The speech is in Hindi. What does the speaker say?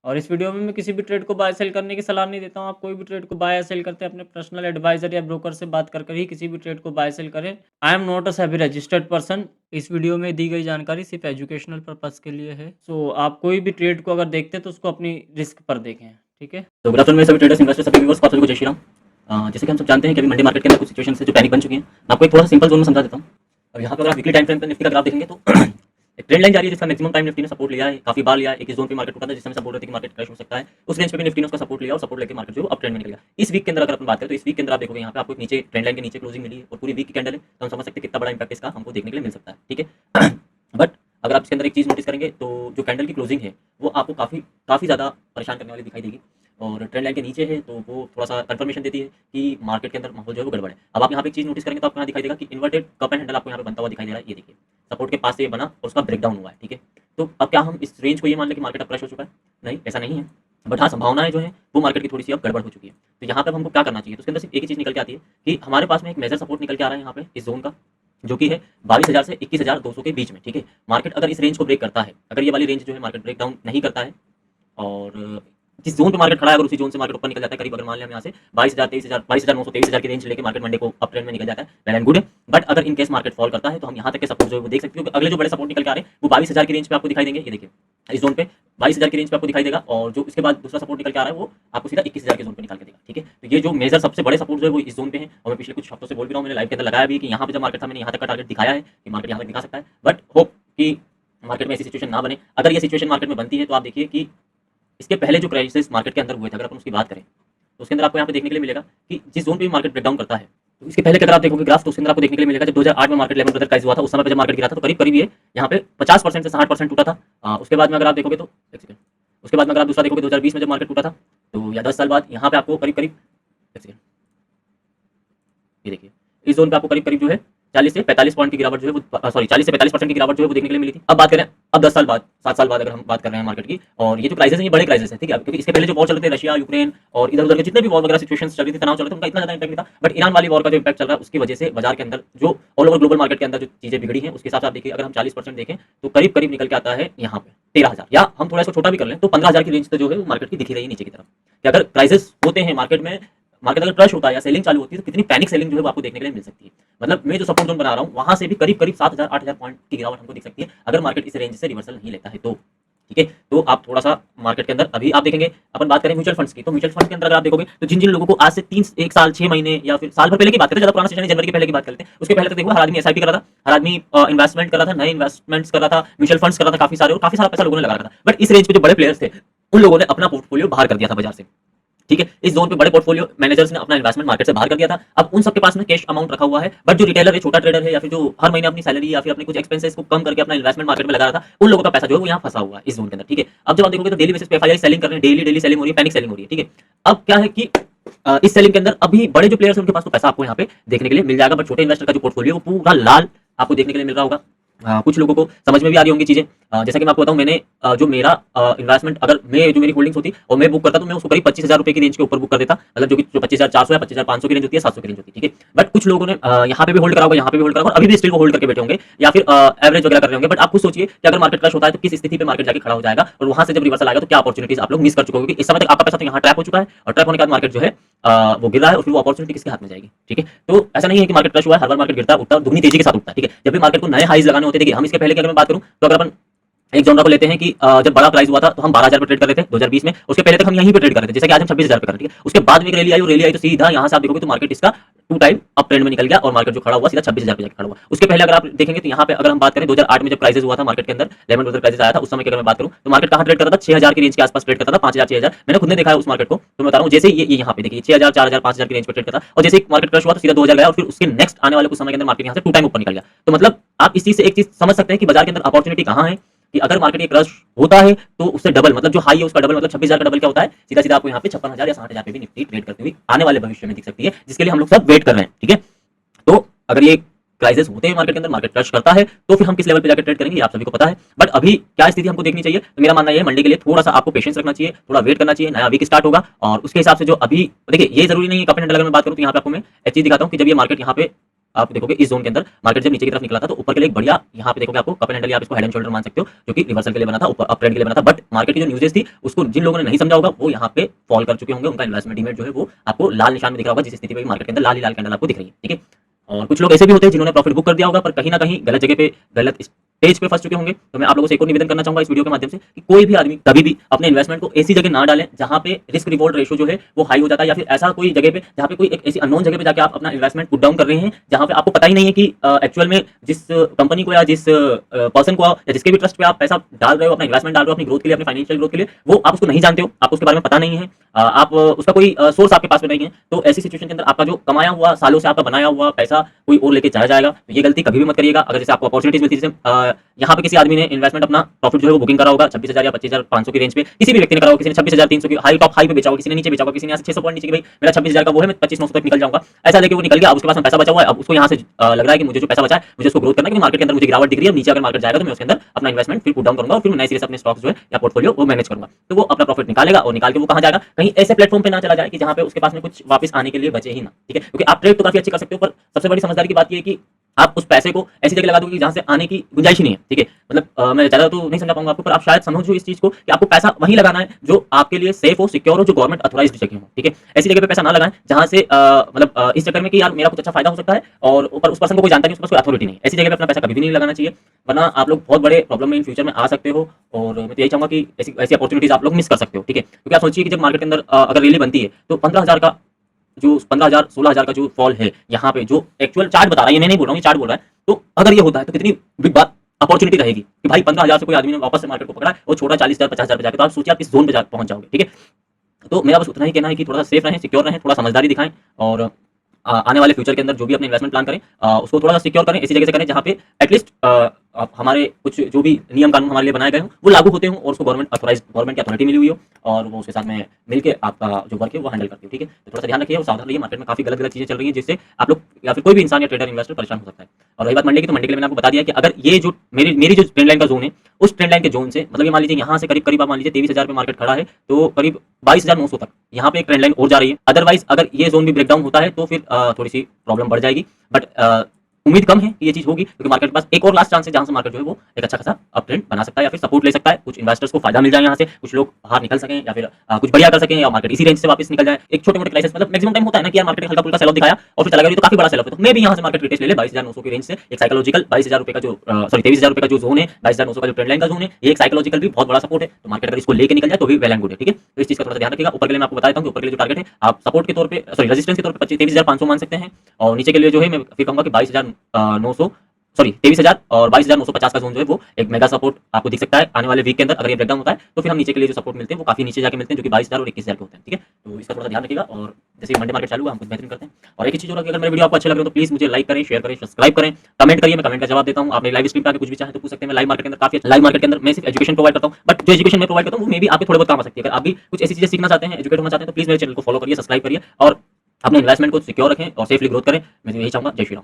और इस वीडियो में मैं किसी भी ट्रेड को बाय सेल करने की सलाह नहीं देता हूँ। आप कोई भी ट्रेड को बाय या सेल करते हैं अपने पर्सनल एडवाइज़र या ब्रोकर से बात कर ही किसी भी ट्रेड को बाय सेल करें। I am not a SEBI registered person. इस वीडियो में दी गई जानकारी सिर्फ़ एजुकेशनल पर्पज़ के लिए है। सो आप कोई भी ट्रेड को अगर देखते हैं तो उसको अपनी रिस्क पर देखें, ठीक है? तो गुड आफ्टरनून मेरे सभी ट्रेडर्स, इन्वेस्टर्स, सभी व्यूअर्स को आप सभी को जय श्री राम। जैसे कि हम सब जानते हैं कि अभी मंडी मार्केट के अंदर कुछ सिचुएशन है जो पैनिक बन चुकी हैं। मैं आपको एक थोड़ा सा सिंपल जोन में समझा देता हूँ। अब यहाँ पे अगर आप वीकली टाइम फ्रेम पे निफ्टी का ग्राफ देखेंगे तो एक ट्रेंड लाइन जा रही है जिसका मैक्सिमम टाइम निफ्टी ने सपोर्ट लिया है, काफी बार लिया है। एक इस जोन पे मार्केट उठा था जिसमें सपोर्ट रहती है कि मार्केट क्रैश हो सकता है, उस रेंज पे भी निफ्टी ने उसका सपोर्ट लिया और सपोर्ट लेके मार्केट जो अप ट्रेंड में निकल गया। इस वीक के अंदर अगर अपन बात करें तो इस वीक के अंदर आप देखोगे यहाँ पे आपको एक नीचे ट्रेंड लाइन के नीचे क्लोजिंग मिली है और पूरी वीक की कैंडल है, तो हम समझ सकते हैं कितना बड़ा इंपैक्ट इसका हमको देखने के लिए मिल सकता है, ठीक है। बट अगर आप इसके अंदर एक चीज नोटिस करेंगे तो जो कैंडल की क्लोजिंग है वो आपको काफी काफी ज्यादा परेशान करने वाली दिखाई देगी और ट्रेंड लाइन के नीचे है तो वो थोड़ा सा कंफर्मेशन देती है कि मार्केट के अंदर माहौल जो है वो गड़बड़ है। अब आप यहाँ पे एक चीज नोटिस करेंगे तो आपको यहाँ दिखाई देगा कि इन्वर्टेड कप एंड हैंडल आपको यहाँ पे बनता हुआ दिखाई दे रहा है। ये देखिए सपोर्ट के पास से ये बना और उसका ब्रेकडाउन हुआ है, ठीक है। तो अब क्या हम इस रेंज को ये मान लें कि मार्केट अब क्रैश हो चुका है? नहीं, ऐसा नहीं है। बट हाँ, संभावनाएं जो है वो मार्केट की थोड़ी सी अब गड़बड़ हो चुकी है। तो यहाँ पे अब हमको क्या करना चाहिए? तो उसके अंदर सिर्फ एक ही चीज निकल के आती है कि हमारे पास में एक मेजर सपोर्ट निकल के आ रहा है यहाँ पे इस जोन का, जो कि है 22,000 से 21,200 के बीच में, ठीक है। मार्केट अगर इस रेंज को ब्रेक करता है, अगर ये वाली रेंज जो है मार्केट ब्रेक डाउन नहीं करता है और जिस जोन पे मार्केट खड़ा है अगर उसी जोन से मार्केट ऊपर निकल जाता है, करीब अगर मान लें हम यहाँ से 22,000, 23,000, 22,900, 23,000 की रेंज लेके मार्केट मंडे को अप ट्रेंड में निकल जाता है, वेल एंड गुड है। बट अगर इन केस मार्केट फॉल करता है तो हम यहाँ तक के सपोर्ट जो है वो देख सकते हो। अगले जो बड़े सपोर्ट निकल के आ रहे हैं वो 22,000 की रेंज पे आपको दिखाई देंगे। ये देखिए इस जोन पे 22,000 की रेंज पे आपको दिखाई देगा और जो इसके बाद दूसरा सपोर्ट निकल के आ रहा है वो आपको सीधा 21,000 के जोन पे निकाल के देगा, ठीक है। तो ये जो मेजर सबसे बड़े सपोर्ट जो है वो इस जोन पे है और मैं पिछले कुछ हफ्तों से बोल भी रहा हूँ, मैंने लाइव के अंदर लगाया भी कि यहाँ पे जब मार्केट था मैंने यहाँ तक का टारगेट दिखाया है कि मार्केट यहाँ तक दिखा सकता है। बट होप कि मार्केट में ऐसी सिचुएशन ना बने। अगर ये सिचुएशन मार्केट में बनती है तो आप देखिए कि इसके पहले जो क्राइसिस मार्केट के अंदर हुए थे अगर अपन उसकी बात करें तो उसके अंदर आपको यहाँ पे देखने के लिए मिलेगा कि जिस जोन पे मार्केट ब्रेकडाउन करता है तो इसके पहले अगर आप देखोगे ग्राफ तो उसके अंदर आपको देखने के लिए मिलेगा जब 2008 में मार्केट लेमन ब्रदर क्राइसिस हुआ था उस समय पे जब मार्केट गिरा था तो करीब करीब ये यहाँ पे 50% से 60% टूटा था। उसके बाद में अगर आप देखोगे तो एक सेकंड, उसके बाद में अगर आप दूसरा देखोगे 2020 में जब मार्केट टूटा था तो या 10 साल बाद यहाँ पे आपको करीब करीब एक सेकंड, ये देखिए इस जोन पे आपको करीब करीब जो है 40 से 45 पॉइंट की गिरावट जो है वो 40 से 45% की गिरावट जो है वो देखने के लिए मिली थी। अब बात करें अब 10 साल बाद 7 साल बाद अगर हम बात कर रहे हैं मार्केट की और ये जो क्राइसिस है ये बड़े क्राइसिस है, ठीक है। क्योंकि इसके पहले जो वॉर चल रहे थे रशिया यूक्रेन और इधर उधर के जितने भी वॉर वगैरह सिचुएशंस चल रही थी, तनाव चल रहे थे, उनका इतना ज्यादा इंपैक्ट नहीं था। बट ईरान वाली वॉर का जो इंपैक्ट चल रहा है उसकी वजह से बाजार के अंदर जो ऑल ओवर ग्लोबल मार्केट के अंदर जो चीजें बिगड़ी हैं उसके हिसाब से आप देखिए अगर हम 40% देखें तो करीब करीब निकल के आता है यहाँ पे 13,000 या हम थोड़ा इसको छोटा भी कर लें तो 15,000 की रेंज तो जो है वो मार्केट की दिखी रही है नीचे की तरफ कि अगर क्राइसिस होते हैं मार्केट में, मार्केट अगर क्रश होता है या सेलिंग चालू होती है तो कितनी पैनिक सेलिंग जो है वो आपको देखने के लिए मिल सकती है। मतलब मैं जो सपोर्ट जोन बना रहा हूँ वहां से भी करीब करीब 7,000 8,000 पॉइंट की गिरावट हमको दिख सकती है अगर मार्केट इस रेंज से रिवर्सल नहीं लेता है तो, ठीक है। तो आप थोड़ा सा मार्केट के अंदर अभी आप देखेंगे अपन बात करें म्यूचुअल फंड्स की तो म्यूचुअल फंड के अंदर अगर आप देखोगे तो जिन जिन लोगों को आज से 1 साल 6 महीने या फिर साल भर पहले की बात करते हैं, ज्यादा पुराना सेशन जनवरी के पहले की बात करते हैं, उसके पहले तक देखो हर आदमी एसआईपी कर रहा था, हर आदमी इन्वेस्टमेंट कर रहा था, नए इन्वेस्टमेंट्स कर रहा था, म्यूचुअल फंड्स कर रहा था काफी सारे और काफी सारा पैसा लोगों ने लगा रखा था। बट इस रेंज पे जो बड़े प्लेयर्स थे उन लोगों ने अपना पोर्टफोलियो बाहर कर दिया था बाजार से, ठीक है। इस जोन पे बड़े पोर्टफोलियो मैनेजर्स ने अपना इन्वेस्टमेंट मार्केट से बाहर कर दिया था। अब उन सबके पास में कैश अमाउंट रखा हुआ है, बट जो रिटेलर है, छोटा ट्रेडर है या फिर जो हर महीने अपनी सैलरी या फिर अपने कुछ एक्सपेंसेस को कम करके अपना इन्वेस्टमेंट मार्केट में लगा रहा था, उन लोगों का पैसा जो है वो यहाँ फंसा हुआ है इस जोन के अंदर, ठीक है। अब जब आप देखोगे तो डेली बेसिस पे एफआईआई सेलिंग कर रहे हैं, डेली सेलिंग हो रही है, पैनिक सेलिंग हो रही है, ठीक है। अब क्या है कि इस सेलिंग के अंदर अभी बड़े जो प्लेयर्स हैं उनके पास तो पैसा आपको यहाँ पे देखने के लिए मिल जाएगा, बट छोटे इन्वेस्टर का जो पोर्टफोलियो वो पूरा लाल आपको देखने के लिए मिल रहा होगा। कुछ लोगों को समझ में भी आ रही होंगी चीजें। जैसा कि मैं आपको बताऊं मैंने जो मेरा इन्वेस्टमेंट अगर मैं जो मेरी होल्डिंग्स होती और मैं बुक करता तो मैं उसको करीब 25,000 रुपए की रेंज के ऊपर बुक कर देता, मतलब जो कि 25,400 या 25,500 की रेंज होती है, 700 की रेंज होती है, ठीक है। बट कुछ लोगों ने यहाँ पे भी होल्ड करा होगा, यहाँ पे भी होल्ड करा होगा, अभी भी स्टिल वो होल्ड करके बैठे होंगे या फिर एवरेज वगैरह कर रहे होंगे। बट आप खुद सोचिए कि अगर मार्केट क्रश होता है तो किस स्थिति पे मार्केट जाके खड़ा हो जाएगा और वहां से जब रिवर्सल आएगा तो क्या अपॉर्चुनिटीज आप लोग मिस कर चुके होंगे। इस समय तक आपका पैसा तो यहाँ ट्रैप हो चुका है और ट्रैप होने के बाद मार्केट जो है वो गिर रहा है और फिर वो अपॉर्चुनिटी किसके हाथ में जाएगी, ठीक है। तो ऐसा नहीं है कि मार्केट क्रश हुआ है, हर बार मार्केट गिरता है उठता दुगनी तेजी के साथ उठता है, ठीक है। जब भी मार्केट को नए हाईज लगाने होते हैं, देखिए हम इसके पहले की अगर मैं बात करूं तो अगर अपन एक जॉनरा को लेते हैं कि जब बड़ा प्राइस हुआ था तो हम 12,000 पे ट्रेड कर रहे थे 2020 में, उसके पहले तक हम यहीं पे ट्रेड कर रहे थे, जैसे कि आज हम 26,000 पे कर रहे हैं, ठीक है। उसके बाद में एक रैली आई और रैली आई तो सीधा यहां से आप देखोगे तो मार्केट इसका 2 टाइम अप ट्रेंड में निकल गया और मार्केट जो खड़ा हुआ सीधा 26,000 पे जाके खड़ा हुआ। उसके पहले अगर आप देखेंगे तो यहाँ पे अगर हम बात करें 2008 में जब क्राइसिस हुआ था मार्केट के अंदर, लेमन ब्रदर क्राइसिस आया था, उस समय की अगर मैं बात करूं तो मार्केट कहां ट्रेड करता था, 6,000 की रेंज के आसपास ट्रेड करता था, 5,000 6,000 मैंने खुद ने देखा है उस मार्केट को। तो मैं बता रहा हूं जैसे ये यहाँ पे देखिए 6,000 4,000 5,000 की रेंज पे ट्रेड करता और जैसे मार्केट क्रश हुआ तो सीधा 2,000 गया और फिर उसके नेक्स्ट आने वाले कुछ समय के अंदर मार्केट यहाँ से 2 टाइम ऊपर निकल गया। तो मतलब आप इस चीज से एक चीज समझ सकते हैं कि बाजार के अंदर अपॉर्चुनिटी कहां है कि अगर मार्केट एक क्रश होता है तो उससे डबल, मतलब जो हाई है उसका डबल, मतलब 26,000 का डबल क्या होता है, सीधा सीधा आपको यहाँ पे 56,000 या 60,000 पे भी निफ्टी ट्रेड करते हुए आने वाले भविष्य में दिख सकती है, जिसके लिए हम लोग सब वेट कर रहे हैं, ठीक है। तो अगर ये क्राइसिस होते हैं मार्केट के अंदर, मार्केट क्रश करता है तो फिर हम किस लेवल पे जाकर ट्रेड करेंगे आप सभी को पता है। बट अभी क्या स्थिति हमको देखनी चाहिए, तो मेरा मानना यह है मंडे के लिए थोड़ा सा आपको पेशेंस रखना चाहिए, थोड़ा वेट करना चाहिए, नया वीक स्टार्ट होगा और उसके हिसाब से जो अभी देखिए ये जरूरी नहीं है कप एंड हैंडल अगर मैं बात करूं तो यहाँ पे आपको मैं एक चीज दिखाता हूँ कि जब ये मार्केट यहाँ पे आप देखोगे इस जोन के अंदर मार्केट जब नीचे की तरफ निकला था तो ऊपर के लिए एक बढ़िया यहाँ पे देखोगे आपको कप एंड हैंडल, आप इसको हेड एंड शोल्डर मान सकते हो, जो कि रिवर्सल के लिए बना था, ऊपर अप ट्रेंड के लिए बना था। बट मार्केट की जो न्यूज़ेस थी उसको जिन लोगों ने नहीं समझा होगा वो यहाँ पे फॉल कर चुके होंगे, उनका इन्वेस्टमेंट डीमेट जो है वो आपको लाल निशान में दिख रहा होगा, जिस स्थिति में मार्केट के अंदर लाल ही लाल कैंडल आपको दिख रही है, ठीक है। और कुछ लोग ऐसे भी होते हैं जिन्होंने प्रॉफिट बुक कर दिया होगा पर कहीं ना कहीं गलत जगह पे, गलत स्टेज पे फंस चुके होंगे। तो मैं आप लोगों से एक और निवेदन करना चाहूंगा इस वीडियो के माध्यम से कि कोई भी आदमी कभी भी अपने इन्वेस्टमेंट को ऐसी जगह ना डालें जहां पे रिस्क रिवॉर्ड रेशियो जो है वो हाई हो जाता है, या फिर ऐसा कोई जगह पे जहां पे कोई एक ऐसी अननोन जगह पे जाके आप अपना इन्वेस्टमेंट पुट डाउन कर रहे हैं जहां पे आपको पता ही नहीं है कि एक्चुअल में जिस कंपनी को या जिस पर्सन को या जिसके भी ट्रस्ट पे आप पैसा डाल रहे हो, अपना इन्वेस्टमेंट डाल रहे हो अपनी ग्रोथ के लिए, अपनी फाइनेंशियल ग्रोथ के लिए, वो आप उसको नहीं जानते हो, आपको उसके बारे में पता नहीं है, आप उसका कोई सोर्स आपके पास में नहीं है। तो ऐसी सिचुएशन के अंदर आपका जो कमाया हुआ, सालों से आपका बनाया हुआ पैसा कोई और लेके चला जाएगा। तो ये गलती कभी भी मत करिएगा। अगर जैसे आपको अपॉर्चुनिटीज मिलती है, जैसे यहाँ पे किसी आदमी ने इन्वेस्टमेंट अपना प्रॉफिट जो है वो बुकिंग करा होगा 26,000 या 25,500 की रेंज पे, किसी भी व्यक्ति ने करा होगा, किसी ने 26,300 की हाई टॉप हाई पे बेचा होगा, किसी ने नीचे बेचा होगा, किसी ने यहाँ से 600 पॉइंट नीचे की भाई मेरा 26,000 का वो है, मैं 25,900 तक निकल जाऊंगा, ऐसा लेके वो निकल गया। अब उसके पास में पैसा बचा हुआ है, अब उसको यहाँ से लग रहा है कि मुझे जो पैसा बचा है मुझे उसको ग्रोथ करना है, क्योंकि मार्केट के अंदर मुझे गिरावट दिख रही है, नीचे अगर मार्केट जाएगा तो मैं उसके अंदर अपना इन्वेस्टमेंट फिर पुट डाउन करूंगा और फिर नए सिरे से अपने स्टॉक्स जो है या पोर्टफोलियो वो मैनेज करूंगा। तो वो अपना प्रॉफिट निकालेगा और निकाल के वो कहाँ जाएगा, कहीं ऐसे प्लेटफॉर्म पे ना चला जाए कि जहाँ पे उसके पास में कुछ वापस आने के लिए बचे ही ना, ठीक है। क्योंकि आप ट्रेड तो काफी अच्छी कर सकते हो, पर सबसे बड़ी समझदारी की बात ये है कि आप उस पैसे को ऐसी जगह लगा दोगे जहां से आने की गुंजाइश ही नहीं है, ठीक है। मतलब मैं ज्यादा तो नहीं समझा पाऊंगा आपको, पर आप शायद समझो इस चीज को कि आपको पैसा वहीं लगाना है जो आपके लिए सेफ हो, सिक्योर हो, जो गवर्नमेंट अथॉराइज्ड जगह हो, ठीक है। ऐसी जगह पे पैसा ना लगाएं जहां से मतलब इस चक्कर में कि यार मेरा कुछ अच्छा फायदा हो सकता है और ऊपर उस पर्सन को कोई जानता नहीं, उसके पास कोई अथॉरिटी नहीं। ऐसी जगह पे अपना पैसा कभी भी नहीं लगाना चाहिए, वरना आप लोग बहुत बड़े प्रॉब्लम में इन फ्यूचर में आ सकते हो। और मैं तो यही चाहूंगा कि ऐसी ऐसी अपॉर्चुनिटीज आप लोग मिस कर सकते हो, ठीक है। क्योंकि आप सोचिए कि जब मार्केट के अंदर अगर रैली बनती है तो 15,000 का जो 15,000 16,000 का जो फॉल है यहाँ पे, जो एक्चुअल चार्ट बता रहा है, ये मैं नहीं बोल रहा हूँ, ये चार्ट बोल रहा है। तो अगर ये होता है तो कितनी बिग बात अपॉर्चुनिटी रहेगी कि भाई 15,000 से कोई आदमी ने वापस से मार्केट को पकड़ा और छोड़ा 40,000 50,000 पे जाके, तो आप सोचिए आप किस जोन पे पहुंच जाओगे, ठीक है। तो मेरा बस उतना ही कहना है कि थोड़ा सा सेफ रहें, सिक्योर रहें, थोड़ा समझदारी दिखाएं और आने वाले फ्यूचर के अंदर जो भी अपने इन्वेस्टमेंट प्लान करें उसको थोड़ा सा सिक्योर करें, ऐसी जगह से करें जहाँ पे एटलीस्ट हमारे कुछ जो भी नियम कानून हमारे लिए बनाए गए हों वो लागू होते हों और उसको गवर्नमेंट की अथॉरिटी मिली हुई हो और वो उसके साथ में मिलकर आपका जो वर्क है वो हैंडल करती हो, ठीक है। तो थोड़ा सा ध्यान रखिए और सावधान रहिए, मार्केट में काफी गलत गलत चीजें चल रही हैं जिससे आप लोग या फिर कोई भी इंसान या ट्रेडर इन्वेस्टर परेशान हो सकता है। और रही बात मंडे की, तो मंडे के लिए मैंने आपको बता दिया कि अगर ये जो मेरी जो ट्रेंड लाइन का जोन है, उस ट्रेंड लाइन के जोन से मतलब ये मान लीजिए यहाँ से करीब करीब आप मान लीजिए 23,000 पे मार्केट खड़ा है, तो करीब 22,900 तक यहाँ पे एक ट्रेंड लाइन और जा रही है। अदरवाइज अगर ये जोन भी ब्रेकडाउन होता है तो फिर थोड़ी सी प्रॉब्लम बढ़ जाएगी, बट उम्मीद कम है कि ये चीज होगी, क्योंकि मार्केट के पास एक और लास्ट चांस है जहां से मार्केट जो है वो एक अच्छा खासा अप ट्रेंड बना सकता है या फिर सपोर्ट ले सकता है, कुछ इन्वेस्टर्स को फायदा मिल जाए यहाँ से, कुछ लोग बाहर निकल सकें या फिर कुछ बढ़िया कर सकें या मार्केट इसी रेंज से वापस निकल जाए। एक छोटे मोटे क्राइसिस मतलब मैक्सिमम टाइम होता है ना कि यार मार्केट हल्का फुल्का सेल ऑफ दिखाया और फिर चला गया, तो काफी बड़ा सेल ऑफ है, तो मैं भी यहाँ से मार्केट रिटेस्ट ले ले 22,900 की रेंज से एक साइकोलॉजिकल 22,000 रुपए का जो सॉरी 23,000 रुपए का जो जोन है, 22,900 का जो ट्रेंड लाइन का जोन है, ये एक साइकोलॉजिकल भी बहुत बड़ा सपोर्ट है। तो मार्केट अगर इसको लेके निकल जाए तो भी वेल एंड गुड है, ठीक है। तो इस चीज का थोड़ा ध्यान रखिएगा। ऊपर के लिए मैं आपको बता देता हूँ कि ऊपर के लिए जो टारगेट है आप सपोर्ट के तौर पे सॉरी रेजिस्टेंस के तौर पे 23,500 मान सकते हैं, और नीचे के लिए जो है मैं फिर कहूंगा कि 22,900 सॉरी 23,000 और 22,950 का जोन जो है वो एक मेगा सपोर्ट आपको दिख सकता है आने वाले वीक के अंदर। अगर ये ब्रेकडाउन होता है तो फिर हम नीचे के लिए जो सपोर्ट मिलते हैं वो काफी नीचे जाके मिलते हैं, जो कि 22,000 और 21,000 के होते हैं, ठीक है। तो इसका थोड़ा ध्यान रखिएगा। और जैसे मंडे मार्केट चालू हुआ हम कुछ बेहतरीन करते हैं। और एक ही चीज और, अगर मेरे वीडियो आपको अच्छे लग रहे हो तो प्लीज मुझे लाइक करें, शेयर करें, सब्सक्राइब करें, कमेंट करिए, मैं कमेंट का जवाब देता हूँ। आपने लाइव स्ट्रीम पे आके कुछ भी चाहे तो पूछ सकते हैं। मैं लाइव मार्केट के अंदर काफी लाइव मार्केट के अंदर मैं सिर्फ एजुकेशन प्रोवाइड करता हूँ, बट जो एजुकेशन मैं प्रोवाइड करता हूँ वो मे भी आपके थोड़े बहुत काम आ सकती है। अगर आप भी कुछ ऐसी चीजें सीखना चाहते हैं, एजुकेट होना चाहते हैं, तो प्लीज मेरे चैनल को फॉलो करिए, सब्सक्राइब करिए और अपने इन्वेस्टमेंट को सिक्योर रखें और सेफली ग्रोथ करें। मैं तो यही चाहूंगा। जय श्री राम।